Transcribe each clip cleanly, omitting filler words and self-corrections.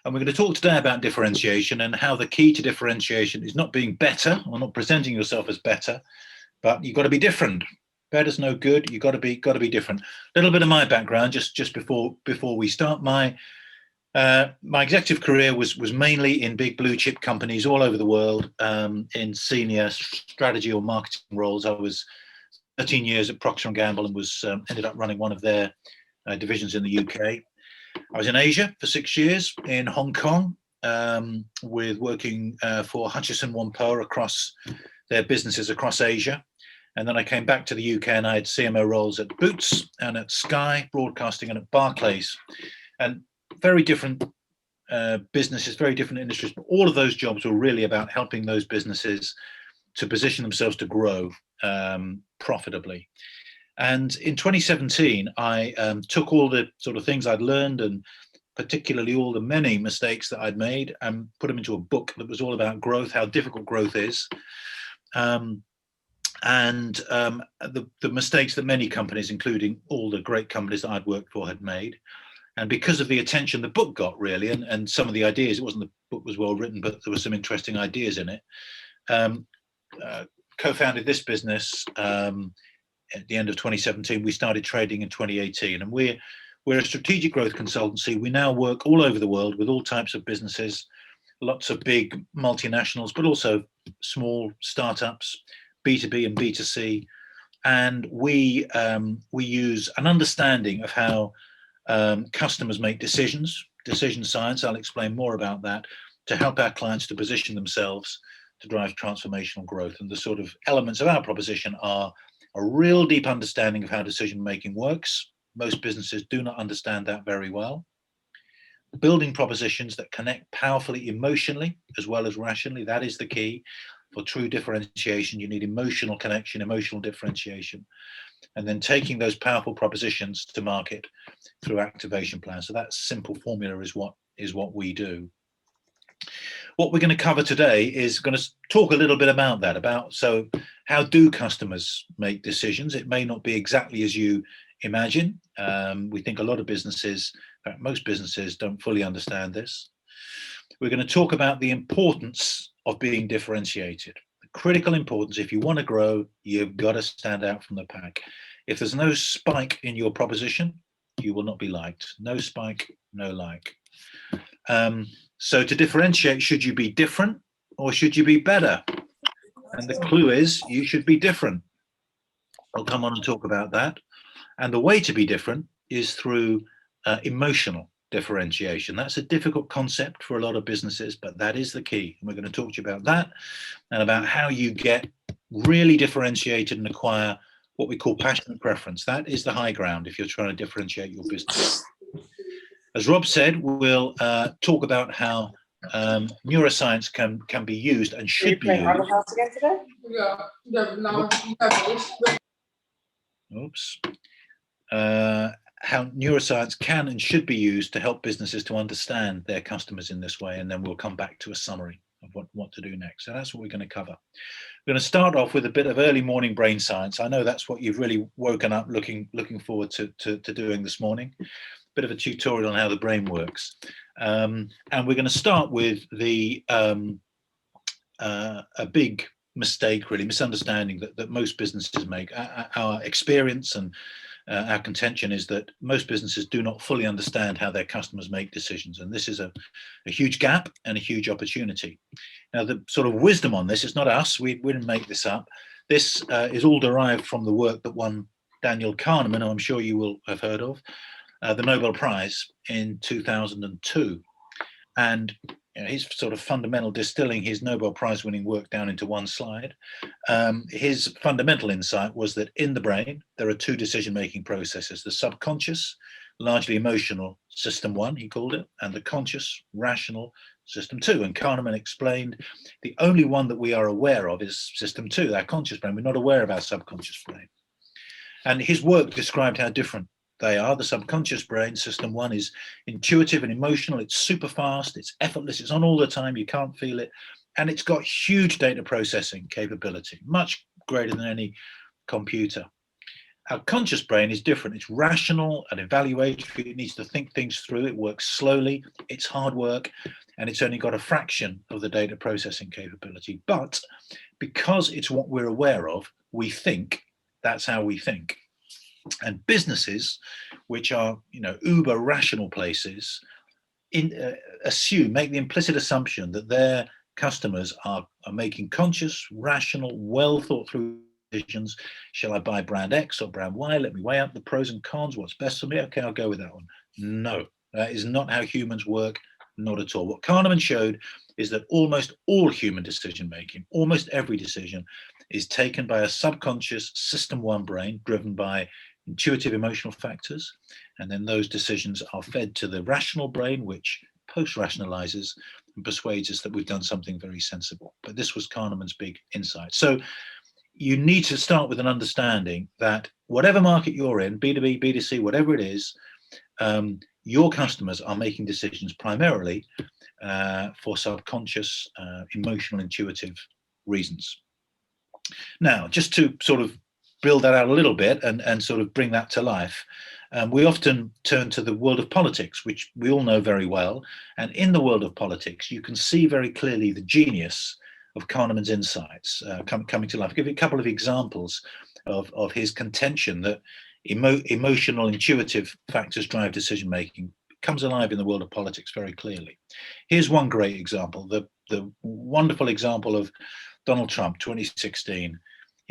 And we're going to talk today about differentiation and how the key to differentiation is not being better or not presenting yourself as better, but you've got to be different. Better's no good. You've got to be different. A little bit of my background, just before we start. My executive career was mainly in big blue chip companies all over the world, in senior strategy or marketing roles. I was 13 years at Procter & Gamble and was ended up running one of their divisions in the UK. I was in Asia for 6 years, in Hong Kong, with working for Hutchison Whampoa across their businesses across Asia. And then I came back to the UK and I had CMO roles at Boots and at Sky Broadcasting and at Barclays. And very different businesses, very different industries. But all of those jobs were really about helping those businesses to position themselves to grow profitably. And in 2017, I took all the sort of things I'd learned and particularly all the many mistakes that I'd made and put them into a book that was all about growth, how difficult growth is, and the mistakes that many companies, including all the great companies that I'd worked for, had made. And because of the attention the book got, really, and some of the ideas, it wasn't the book was well written, but there were some interesting ideas in it, co-founded this business at the end of 2017. We started trading in 2018, and we're a strategic growth consultancy. We now work all over the world with all types of businesses, lots of big multinationals, but also small startups, B2B and B2C. And we use an understanding of how customers make decision science. I'll explain more about that, to help our clients to position themselves to drive transformational growth. And the sort of elements of our proposition are a real deep understanding of how decision making works. Most businesses do not understand that very well. Building propositions that connect powerfully emotionally as well as rationally. That is the key. For true differentiation, you need emotional connection, emotional differentiation, and then taking those powerful propositions to market through activation plans. So that simple formula is what we do. What we're going to cover today is going to talk a little bit about that, so how do customers make decisions? It may not be exactly as you imagine. We think a lot of businesses, in fact, most businesses don't fully understand this. We're going to talk about the importance of being differentiated. The critical importance. If you want to grow, you've got to stand out from the pack. If there's no spike in your proposition, you will not be liked. No spike, no like. So to differentiate, should you be different or should you be better? And the clue is you should be different. I'll come on and talk about that. And the way to be different is through emotional differentiation. That's a difficult concept for a lot of businesses, but that is the key. And we're going to talk to you about that and about how you get really differentiated and acquire what we call passionate preference. That is the high ground if you're trying to differentiate your business. As Rob said, we'll talk about how neuroscience can be used and should be used. Oops. How neuroscience can and should be used to help businesses to understand their customers in this way, and then we'll come back to a summary of what to do next. So that's what we're going to cover. We're going to start off with a bit of early morning brain science. I know that's what you've really woken up looking forward to doing this morning. Bit of a tutorial on how the brain works, and we're going to start with the a big mistake, really misunderstanding that most businesses make. Our experience and our contention is that most businesses do not fully understand how their customers make decisions, and this is a huge gap and a huge opportunity. Now, the sort of wisdom on this, it's not us, we didn't make this up. This is all derived from the work that won Daniel Kahneman, who I'm sure you will have heard of, the Nobel Prize in 2002. And he's sort of fundamental, distilling his Nobel Prize winning work down into one slide. His fundamental insight was that in the brain, there are two decision-making processes: the subconscious, largely emotional, system 1, he called it, and the conscious, rational, system 2. And Kahneman explained the only one that we are aware of is system 2, our conscious brain. We're not aware of our subconscious brain. And his work described how different they are. The subconscious brain, system 1, is intuitive and emotional. It's super fast, it's effortless, it's on all the time, you can't feel it. And it's got huge data processing capability, much greater than any computer. Our conscious brain is different. It's rational and evaluatory. It needs to think things through. It works slowly. It's hard work, and it's only got a fraction of the data processing capability. But because it's what we're aware of, we think that's how we think. And businesses, which are, uber rational places, make the implicit assumption that their customers are making conscious, rational, well thought through decisions. Shall I buy brand X or brand Y? Let me weigh up the pros and cons. What's best for me? Okay, I'll go with that one. No, that is not how humans work. Not at all. What Kahneman showed is that almost all human decision making, almost every decision, is taken by a subconscious system one brain driven by intuitive emotional factors, and then those decisions are fed to the rational brain, which post-rationalizes and persuades us that we've done something very sensible. But this was Kahneman's big insight. So you need to start with an understanding that whatever market you're in, B2B, B2C, whatever it is, your customers are making decisions primarily for subconscious, emotional, intuitive reasons. Now, just to sort of build that out a little bit and sort of bring that to life, we often turn to the world of politics, which we all know very well. And in the world of politics, you can see very clearly the genius of Kahneman's insights coming to life. I'll give you a couple of examples of his contention that emotional, intuitive factors drive decision making comes alive in the world of politics very clearly. Here's one great example, the wonderful example of Donald Trump, 2016.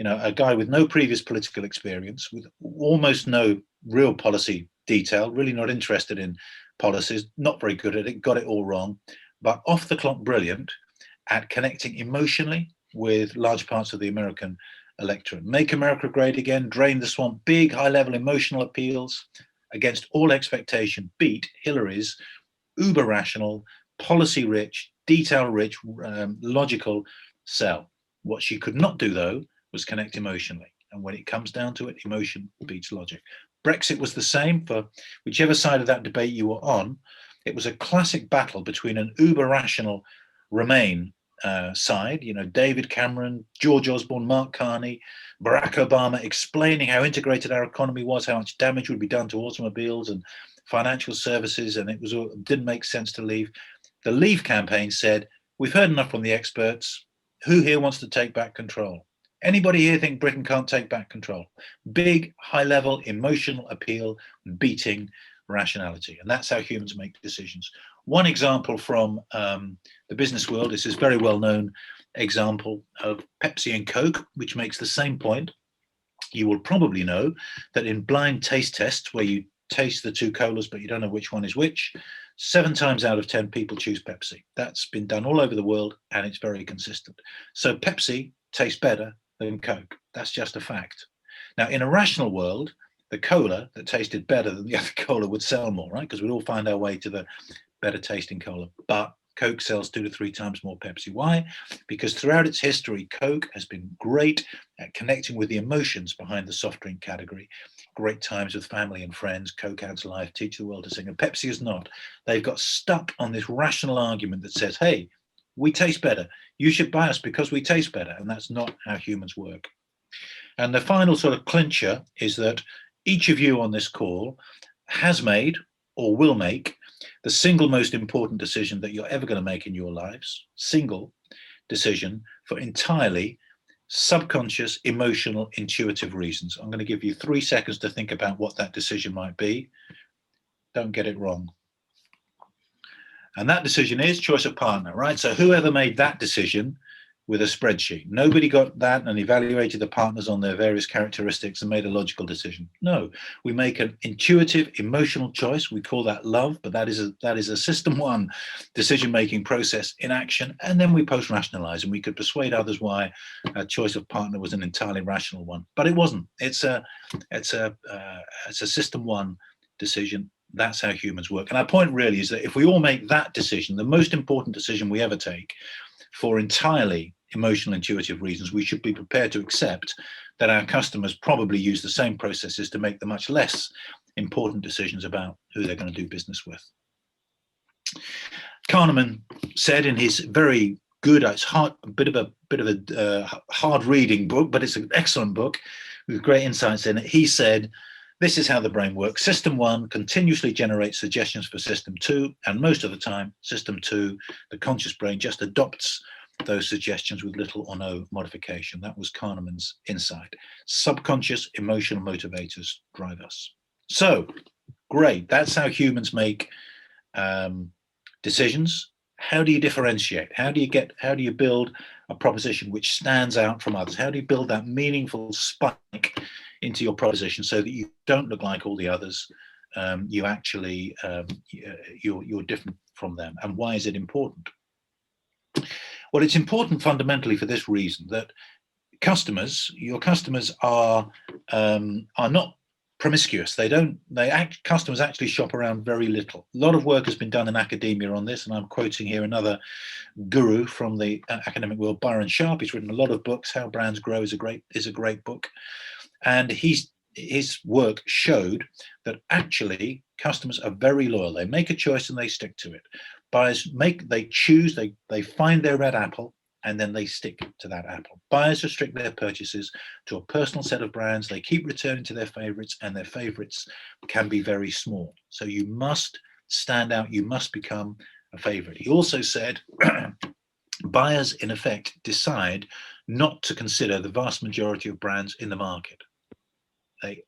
A guy with no previous political experience, with almost no real policy detail, really not interested in policies, not very good at it, got it all wrong, but off the clock brilliant at connecting emotionally with large parts of the American electorate. Make America great again, drain the swamp, big high-level emotional appeals against all expectation, beat Hillary's uber-rational, policy-rich, detail-rich, logical sell. What she could not do, though, was connect emotionally. And when it comes down to it, emotion beats logic. Brexit was the same for whichever side of that debate you were on. It was a classic battle between an uber-rational Remain side, David Cameron, George Osborne, Mark Carney, Barack Obama explaining how integrated our economy was, how much damage would be done to automobiles and financial services, and it didn't make sense to leave. The Leave campaign said, we've heard enough from the experts. Who here wants to take back control? Anybody here think Britain can't take back control? Big, high-level, emotional appeal, beating rationality. And that's how humans make decisions. One example from the business world is this very well-known example of Pepsi and Coke, which makes the same point. You will probably know that in blind taste tests, where you taste the two colas, but you don't know which one is which, 7 times out of 10 people choose Pepsi. That's been done all over the world, and it's very consistent. So Pepsi tastes better than Coke. That's just a fact. Now, in a rational world, the cola that tasted better than the other cola would sell more, right? Because we'd all find our way to the better tasting cola. But Coke sells 2 to 3 times more Pepsi. Why? Because throughout its history, Coke has been great at connecting with the emotions behind the soft drink category. Great times with family and friends. Coke adds life, teach the world to sing. And Pepsi is not. They've got stuck on this rational argument that says, hey, we taste better. You should buy us because we taste better. And that's not how humans work. And the final sort of clincher is that each of you on this call has made or will make the single most important decision that you're ever going to make in your lives, single decision for entirely subconscious, emotional, intuitive reasons. I'm going to give you 3 seconds to think about what that decision might be. Don't get it wrong. And that decision is choice of partner, right? So whoever made that decision with a spreadsheet, nobody got that and evaluated the partners on their various characteristics and made a logical decision. No, we make an intuitive, emotional choice. We call that love, but that is a system one decision-making process in action. And then we post-rationalize, and we could persuade others why a choice of partner was an entirely rational one, but it wasn't. It's a system one decision. That's how humans work. And our point really is that if we all make that decision, the most important decision we ever take, for entirely emotional, intuitive reasons, we should be prepared to accept that our customers probably use the same processes to make the much less important decisions about who they're going to do business with. Kahneman said in his very good, it's a bit of a hard reading book, but it's an excellent book, with great insights in it. He said, this is how the brain works. System 1 continuously generates suggestions for system 2, and most of the time, system 2, the conscious brain, just adopts those suggestions with little or no modification. That was Kahneman's insight. Subconscious emotional motivators drive us. So, great. That's how humans make decisions. How do you differentiate? How do you build a proposition which stands out from others? How do you build that meaningful spike into your proposition so that you don't look like all the others? You actually, you're different from them. And why is it important? Well, it's important fundamentally for this reason, that your customers are not promiscuous. Customers actually shop around very little. A lot of work has been done in academia on this, and I'm quoting here another guru from the academic world, Byron Sharp. He's written a lot of books. How Brands Grow is a great book, and his work showed that actually customers are very loyal. They make a choice and they stick to it. Buyers they find their red apple, and then they stick to that apple. Buyers restrict their purchases to a personal set of brands. They keep returning to their favorites, and their favorites can be very small. So you must stand out. You must become a favorite. He also said buyers, in effect, decide not to consider the vast majority of brands in the market. They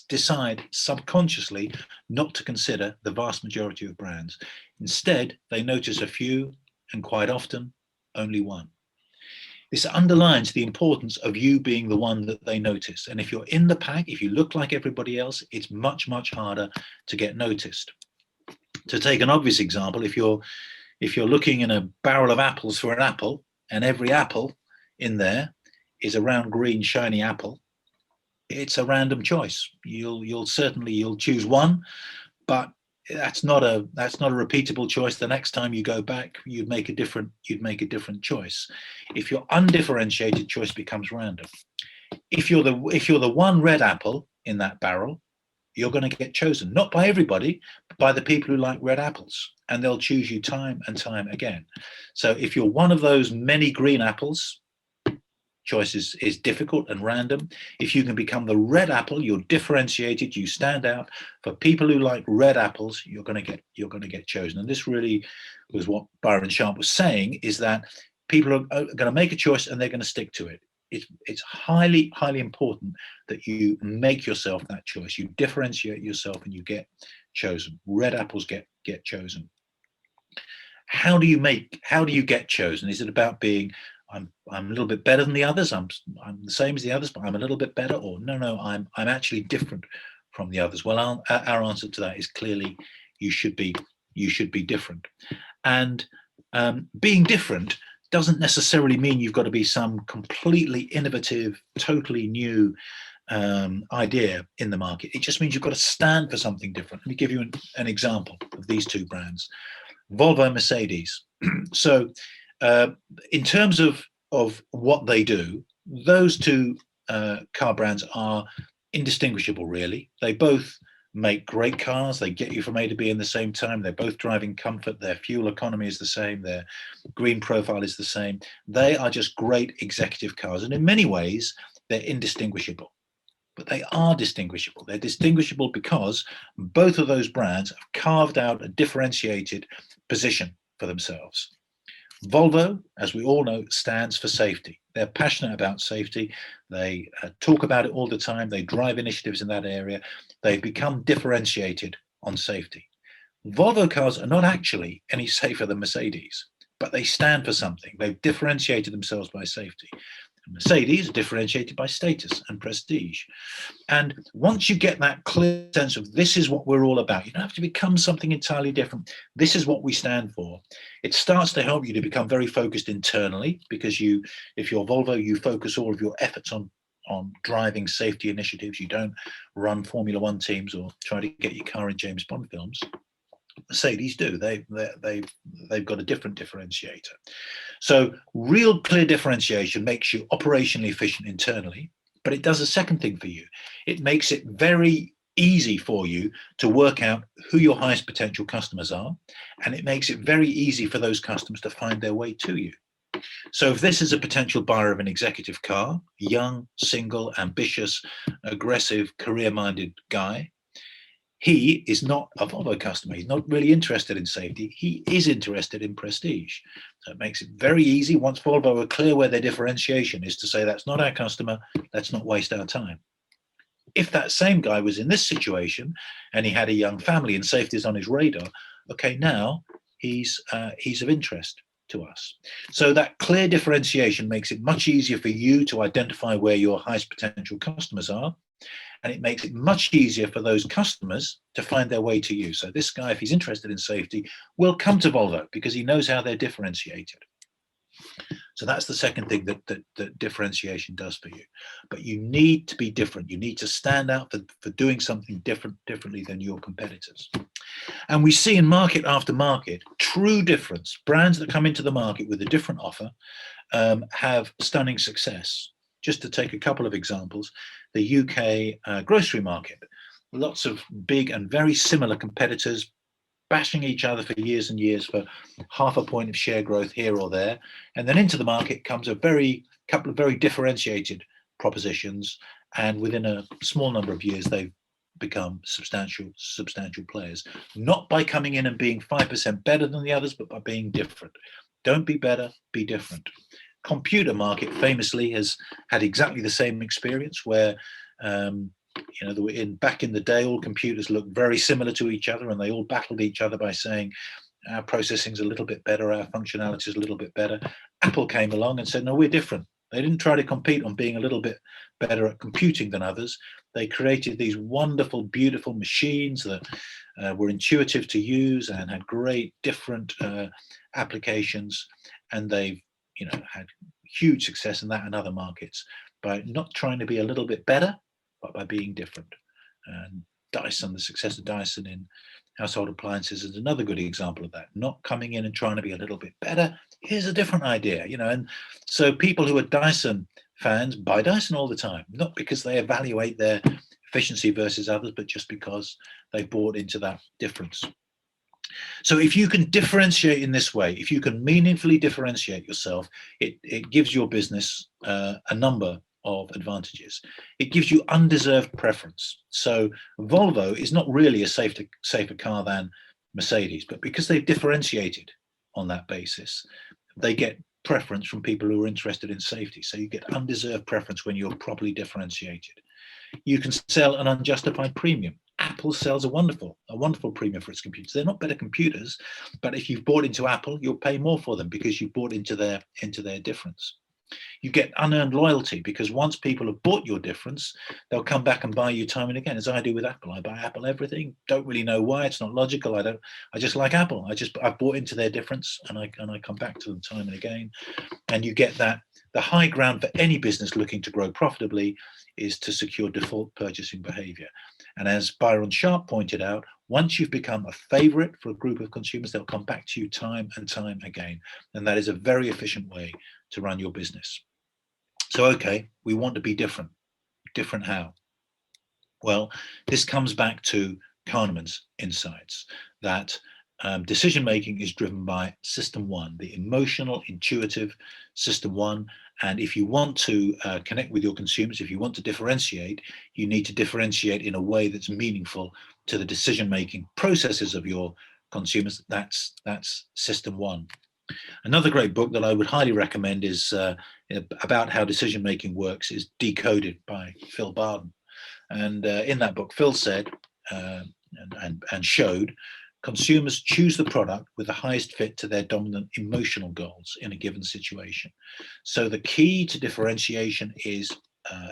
decide subconsciously not to consider the vast majority of brands. Instead, they notice a few, and quite often, only one. This underlines the importance of you being the one that they notice. And if you're in the pack, if you look like everybody else, it's much, much harder to get noticed. To take an obvious example, if you're looking in a barrel of apples for an apple, and every apple in there is a round, green, shiny apple, it's a random choice. You'll choose one, but that's not a repeatable choice. The next time you go back, you'd make a different choice. If you're undifferentiated, choice becomes random. If you're the one red apple in that barrel, you're going to get chosen, not by everybody, but by the people who like red apples, and they'll choose you time and time again. So if you're one of those many green apples, choice is difficult and random. If you can become the red apple, you're differentiated, you stand out. For people who like red apples, you're going to get chosen. And this really was what Byron Sharp was saying, is that people are going to make a choice and they're going to stick to it. It's highly, highly important that you make yourself that choice. You differentiate yourself and you get chosen. Red apples get chosen. How do you get chosen? Is it about being, I'm a little bit better than the others, I'm the same as the others, but I'm a little bit better, or no, I'm actually different from the others? Well, our answer to that is clearly you should be different. And being different doesn't necessarily mean you've got to be some completely innovative, totally new idea in the market. It just means you've got to stand for something different. Let me give you an example of these two brands, Volvo and Mercedes. So in terms of what they do, those two car brands are indistinguishable, really. They both make great cars. They get you from A to B in the same time. They're both driving comfort. Their fuel economy is the same. Their green profile is the same. They are just great executive cars. And in many ways, they're indistinguishable. But they are distinguishable. They're distinguishable because both of those brands have carved out a differentiated position for themselves. Volvo, as we all know, stands for safety. They're passionate about safety. They talk about it all the time. They drive initiatives in that area. They've become differentiated on safety. Volvo cars are not actually any safer than Mercedes, but they stand for something. They've differentiated themselves by safety. Mercedes are differentiated by status and prestige. And once you get that clear sense of this is what we're all about, you don't have to become something entirely different. This is what we stand for. It starts to help you to become very focused internally, because if you're Volvo, you focus all of your efforts on driving safety initiatives. You don't run Formula One teams or try to get your car in James Bond films. Mercedes do. They've got a different differentiator. So real clear differentiation makes you operationally efficient internally, but it does a second thing for you. It makes it very easy for you to work out who your highest potential customers are, and it makes it very easy for those customers to find their way to you. So if this is a potential buyer of an executive car, young, single, ambitious, aggressive, career-minded guy, he is not a Volvo customer. He's not really interested in safety. He is interested in prestige. So it makes it very easy, once Volvo are clear where their differentiation is, to say that's not our customer, let's not waste our time. If that same guy was in this situation and he had a young family and safety is on his radar, okay, now he's of interest to us. So that clear differentiation makes it much easier for you to identify where your highest potential customers are. And it makes it much easier for those customers to find their way to you. So this guy, if he's interested in safety, will come to Volvo because he knows how they're differentiated. So that's the second thing that differentiation does for you. But you need to be different. You need to stand out for doing something differently than your competitors. And we see in market after market, true difference. Brands that come into the market with a different offer have stunning success. Just to take a couple of examples, the UK grocery market, lots of big and very similar competitors bashing each other for years and years for half a point of share growth here or there. And then into the market comes a couple of very differentiated propositions. And within a small number of years, they've become substantial players, not by coming in and being 5% better than the others, but by being different. Don't be better, be different. Computer market famously has had exactly the same experience where back in the day, all computers looked very similar to each other and they all battled each other by saying our processing's a little bit better, our functionality is a little bit better. Apple came along and said, no, we're different. They didn't try to compete on being a little bit better at computing than others. They created these wonderful, beautiful machines that were intuitive to use and had great different applications, and they've had huge success in that and other markets by not trying to be a little bit better, but by being different. And Dyson, the success of Dyson in household appliances is another good example of that. Not coming in and trying to be a little bit better. Here's a different idea, and so people who are Dyson fans buy Dyson all the time, not because they evaluate their efficiency versus others, but just because they've bought into that difference. So if you can differentiate in this way, if you can meaningfully differentiate yourself, it gives your business a number of advantages. It gives you undeserved preference. So Volvo is not really a safer car than Mercedes, but because they've differentiated on that basis, they get preference from people who are interested in safety. So you get undeserved preference when you're properly differentiated. You can sell an unjustified premium. Apple sells a wonderful premium for its computers. They're not better computers, but if you've bought into Apple, you'll pay more for them because you've bought into their difference. You get unearned loyalty because once people have bought your difference, they'll come back and buy you time and again, as I do with Apple. I buy Apple everything. Don't really know why. It's not logical. I just like Apple. I've bought into their difference and I come back to them time and again. And you get that. The high ground for any business looking to grow profitably is to secure default purchasing behavior. And as Byron Sharp pointed out, once you've become a favorite for a group of consumers, they'll come back to you time and time again. And that is a very efficient way to run your business. So, okay, we want to be different. Different how? Well, this comes back to Kahneman's insights that decision-making is driven by system one, the emotional, intuitive system one. And if you want to connect with your consumers, if you want to differentiate, you need to differentiate in a way that's meaningful to the decision-making processes of your consumers. That's system one. Another great book that I would highly recommend is about how decision-making works is Decoded by Phil Barden. And in that book, Phil said and showed consumers choose the product with the highest fit to their dominant emotional goals in a given situation. So the key to differentiation is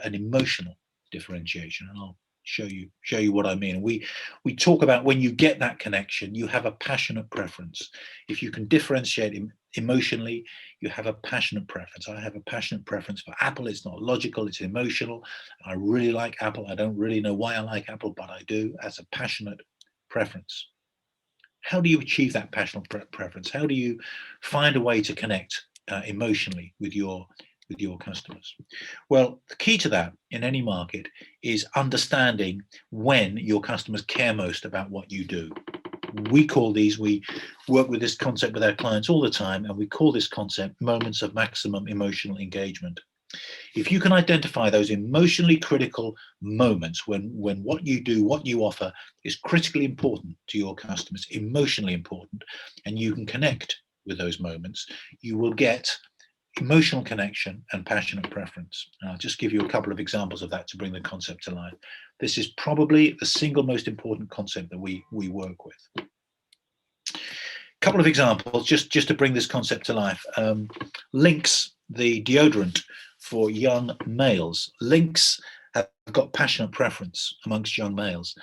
an emotional differentiation, and I'll show you what I mean. And we talk about when you get that connection, you have a passionate preference. If you can differentiate emotionally, you have a passionate preference. I have a passionate preference for Apple. It's not logical, it's emotional. I really like Apple. I don't really know why I like Apple, but I do. As a passionate preference. How do you achieve that passionate preference? How do you find a way to connect emotionally with your customers? Well, the key to that in any market is understanding when your customers care most about what you do. We work with this concept with our clients all the time, and we call this concept moments of maximum emotional engagement. If you can identify those emotionally critical moments when what you do, what you offer is critically important to your customers, emotionally important, and you can connect with those moments, you will get emotional connection and passionate preference. And I'll just give you a couple of examples of that to bring the concept to life. This is probably the single most important concept that we work with. A couple of examples just to bring this concept to life. Lynx, the deodorant for young males. Lynx have got passionate preference amongst young males,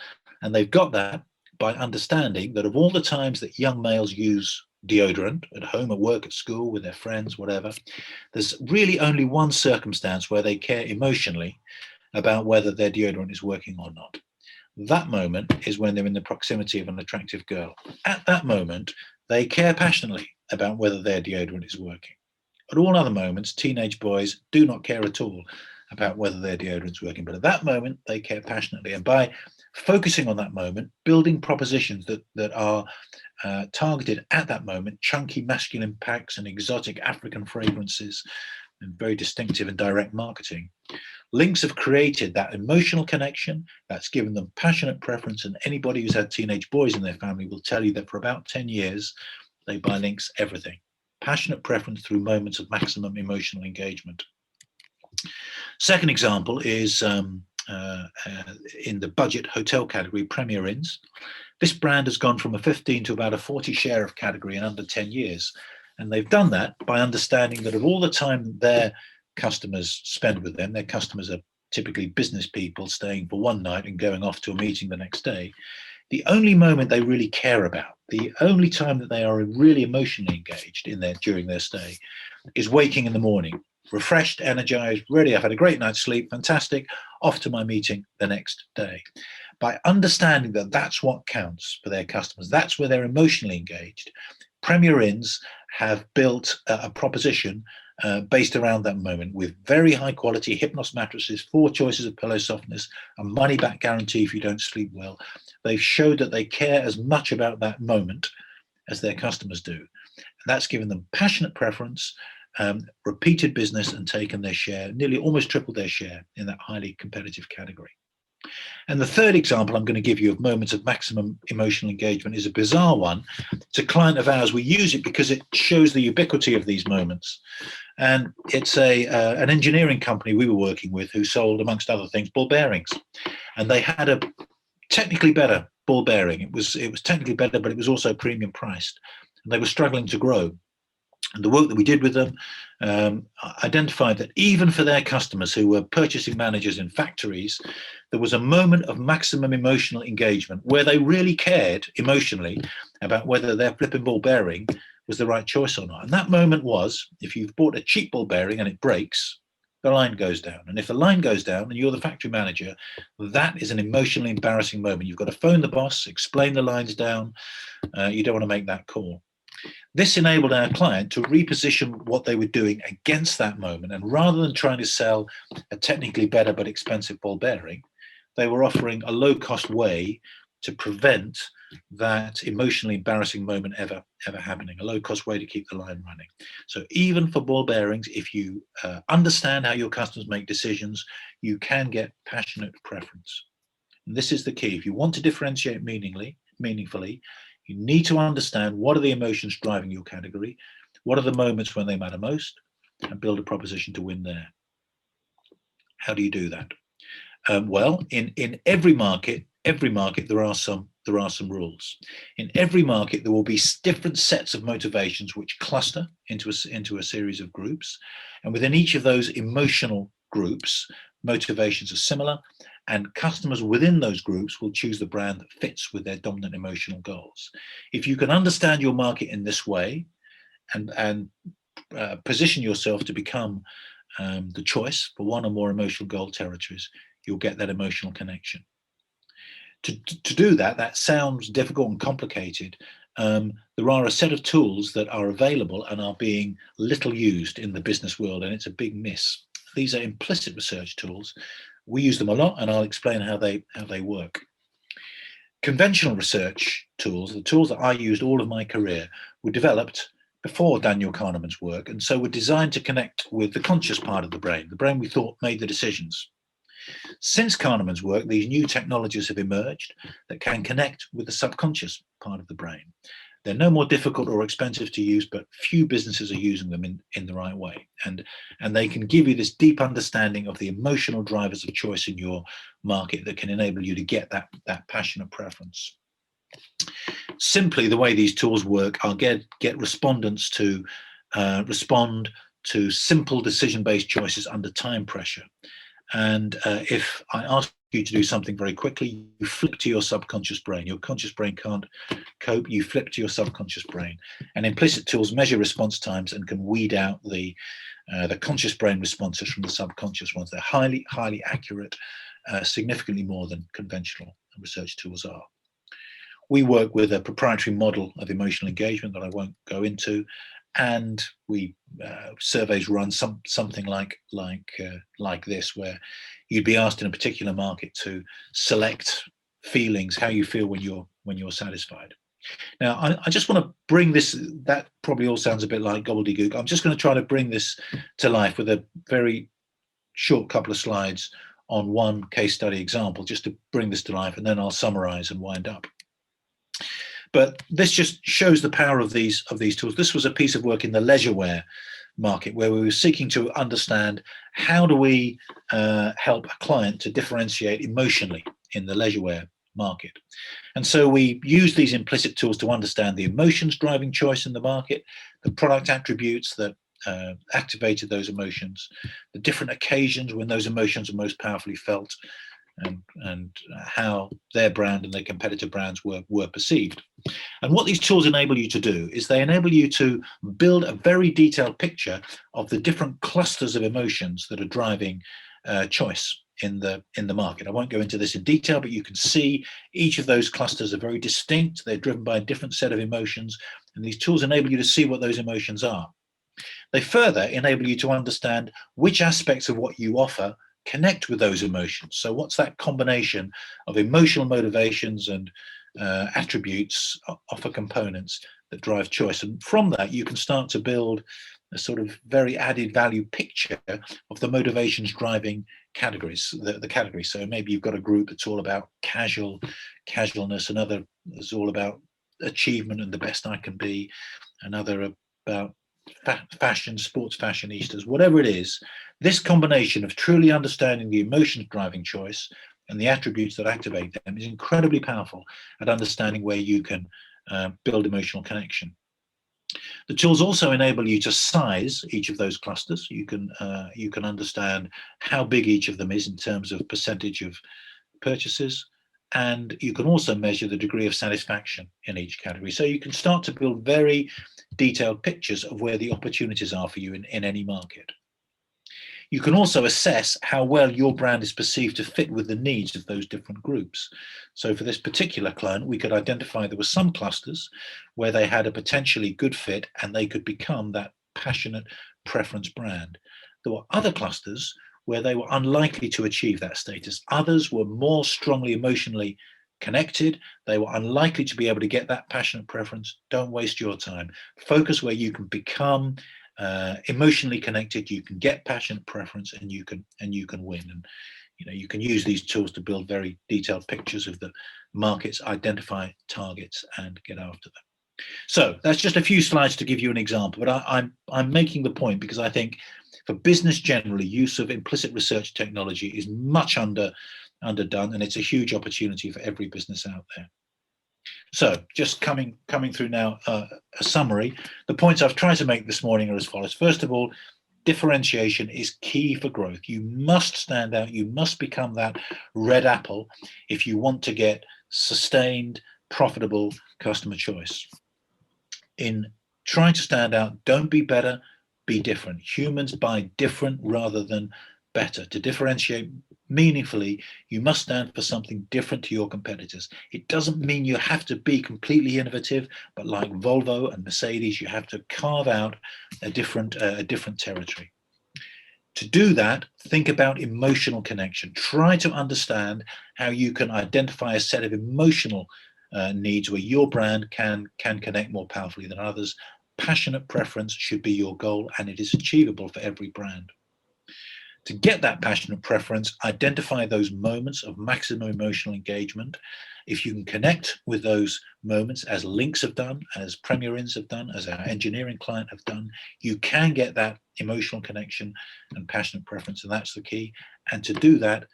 and they've got that by understanding that of all the times that young males use deodorant, at home, at work, at school, with their friends, whatever, there's really only one circumstance where they care emotionally about whether their deodorant is working or not. That moment is when they're in the proximity of an attractive girl. At that moment, they care passionately about whether their deodorant is working. At all other moments, teenage boys do not care at all about whether their deodorant's working, but at that moment, they care passionately. And by focusing on that moment, building propositions that are targeted at that moment, chunky masculine packs and exotic African fragrances, and very distinctive and direct marketing, Lynx have created that emotional connection that's given them passionate preference. And anybody who's had teenage boys in their family will tell you that for about 10 years, they buy Lynx everything. Passionate preference through moments of maximum emotional engagement. Second example is in the budget hotel category, Premier Inns. This brand has gone from a 15 to about a 40 share of category in under 10 years. And they've done that by understanding that of all the time their customers spend with them, their customers are typically business people staying for one night and going off to a meeting the next day, the only moment they really care about, the only time that they are really emotionally engaged during their stay, is waking in the morning, refreshed, energized, ready. I've had a great night's sleep, fantastic, off to my meeting the next day. By understanding that that's what counts for their customers, that's where they're emotionally engaged, Premier Inns have built a proposition based around that moment with very high quality Hypnos mattresses, 4 choices of pillow softness, a money back guarantee if you don't sleep well. They've showed that they care as much about that moment as their customers do. And that's given them passionate preference, repeated business, and taken their share, nearly almost tripled their share in that highly competitive category. And the third example I'm going to give you of moments of maximum emotional engagement is a bizarre one. It's a client of ours. We use it because it shows the ubiquity of these moments. And it's an engineering company we were working with who sold, amongst other things, ball bearings. And they had a technically better ball bearing. It was technically better, but it was also premium priced. And they were struggling to grow. And the work that we did with them identified that even for their customers who were purchasing managers in factories, there was a moment of maximum emotional engagement where they really cared emotionally about whether their flipping ball bearing was the right choice or not. And that moment was, if you've bought a cheap ball bearing and it breaks, the line goes down. And if the line goes down and you're the factory manager, that is an emotionally embarrassing moment. You've got to phone the boss, explain the line's down. You don't want to make that call. This enabled our client to reposition what they were doing against that moment. And rather than trying to sell a technically better but expensive ball bearing, they were offering a low-cost way to prevent that emotionally embarrassing moment ever happening, a low-cost way to keep the line running. So even for ball bearings, if you understand how your customers make decisions, you can get passionate preference. And this is the key. If you want to differentiate meaningfully, you need to understand what are the emotions driving your category, what are the moments when they matter most, and build a proposition to win there. How do you do that? Well, in every market there are some rules. In every market there will be different sets of motivations which cluster into a series of groups, and within each of those emotional groups, motivations are similar, and customers within those groups will choose the brand that fits with their dominant emotional goals. If you can understand your market in this way and position yourself to become the choice for one or more emotional goal territories, you'll get that emotional connection. To do that sounds difficult and complicated. There are a set of tools that are available and are being little used in the business world, and it's a big miss. These are implicit research tools. We use them a lot, and I'll explain how they work. Conventional research tools, the tools that I used all of my career, were developed before Daniel Kahneman's work, and so were designed to connect with the conscious part of the brain we thought made the decisions. Since Kahneman's work, these new technologies have emerged that can connect with the subconscious part of the brain. They're no more difficult or expensive to use, but few businesses are using them in the right way. And they can give you this deep understanding of the emotional drivers of choice in your market that can enable you to get that passionate preference. Simply, the way these tools work are get respondents to respond to simple decision-based choices under time pressure. And if I ask you to do something very quickly, you flip to your subconscious brain. Your conscious brain can't cope. You flip to your subconscious brain. And implicit tools measure response times and can weed out the conscious brain responses from the subconscious ones. They're highly, highly accurate, significantly more than conventional research tools are. We work with a proprietary model of emotional engagement that I won't go into, and we surveys run something like this, where you'd be asked in a particular market to select feelings, how you feel when you're satisfied. Now, I just want to bring this. That probably all sounds a bit like gobbledygook. I'm just going to try to bring this to life with a very short couple of slides on one case study example, just to bring this to life, and then I'll summarize and wind up. But this just shows the power of these tools. This was a piece of work in the leisurewear market where we were seeking to understand how do we help a client to differentiate emotionally in the leisurewear market. And so we use these implicit tools to understand the emotions driving choice in the market, the product attributes that activated those emotions, the different occasions when those emotions are most powerfully felt, and how their brand and their competitor brands were perceived. And what these tools enable you to do is they enable you to build a very detailed picture of the different clusters of emotions that are driving choice in the market. I won't go into this in detail, but you can see each of those clusters are very distinct. They're driven by a different set of emotions, and these tools enable you to see what those emotions are. They further enable you to understand which aspects of what you offer connect with those emotions. So what's that combination of emotional motivations and attributes, offer components that drive choice? And from that, you can start to build a sort of very added value picture of the motivations driving categories, the categories. So maybe you've got a group that's all about casualness, another is all about achievement and the best I can be, another about fashion, sports fashionistas, whatever it is. This combination of truly understanding the emotions driving choice and the attributes that activate them is incredibly powerful at understanding where you can build emotional connection. The tools also enable you to size each of those clusters. You can understand how big each of them is in terms of percentage of purchases, and you can also measure the degree of satisfaction in each category. So you can start to build very detailed pictures of where the opportunities are for you in any market. You can also assess how well your brand is perceived to fit with the needs of those different groups. So for this particular client, we could identify there were some clusters where they had a potentially good fit and they could become that passionate preference brand. There were other clusters where they were unlikely to achieve that status. Others were more strongly emotionally connected. They were unlikely to be able to get that passionate preference. Don't waste your time. Focus where you can become emotionally connected, you can get passionate preference, and you can win. And you can use these tools to build very detailed pictures of the markets, identify targets, and get after them. So that's just a few slides to give you an example, but I'm making the point because I think for business generally, use of implicit research technology is much underdone, and it's a huge opportunity for every business out there. So just coming through now, a summary. The points I've tried to make this morning are as follows. First of all, differentiation is key for growth. You must stand out. You must become that red apple if you want to get sustained, profitable customer choice. In trying to stand out, don't be better, be different. Humans buy different rather than better. To differentiate meaningfully, you must stand for something different to your competitors. It doesn't mean you have to be completely innovative, but like Volvo and Mercedes, you have to carve out a different territory. To do that, think about emotional connection. Try to understand how you can identify a set of emotional needs where your brand can connect more powerfully than others. Passionate preference should be your goal, and it is achievable for every brand. To get that passionate preference, identify those moments of maximum emotional engagement. If you can connect with those moments, as Lynx have done, as Premier Inns have done, as our engineering client have done, you can get that emotional connection and passionate preference, and that's the key. And to do that,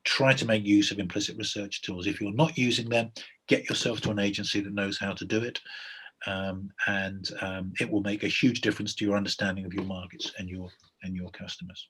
try to make use of implicit research tools. If you're not using them, get yourself to an agency that knows how to do it. It will make a huge difference to your understanding of your markets and your customers.